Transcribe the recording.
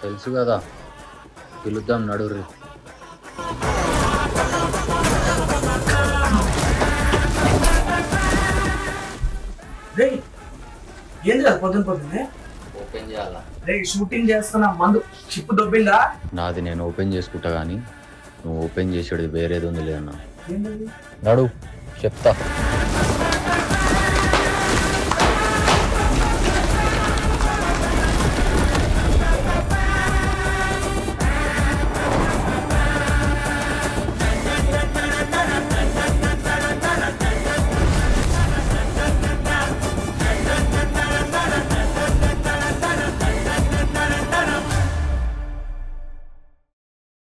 తెలుసు కదా, పిలుద్దాం నడుర్రి. ఏంది కదా పొద్దున్నే ఓపెన్ చేయాలా? షూటింగ్ చేస్తున్నా, మందు షిప్ దొబ్బిందా? నాది నేను ఓపెన్ చేసుకుంటా కానీ నువ్వు ఓపెన్ చేసేది వేరేది ఉంది లేదన్నా. ఏంటది? నడు చెప్తా.